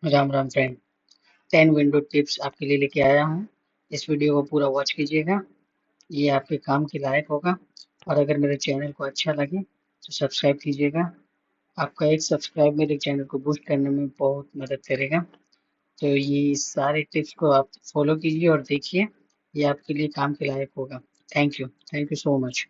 राम राम फ्रेंड। 10 window tips आपके लिए लेके आया हूँ। इस वीडियो को पूरा वॉच कीजिएगा, ये आपके काम के लायक होगा। और अगर मेरे चैनल को अच्छा लगे तो सब्सक्राइब कीजिएगा। आपका एक सब्सक्राइब मेरे चैनल को बूस्ट करने में बहुत मदद करेगा। तो ये सारे टिप्स को आप फॉलो कीजिए और देखिए, ये आपके लिए काम के लायक होगा। Thank you so much.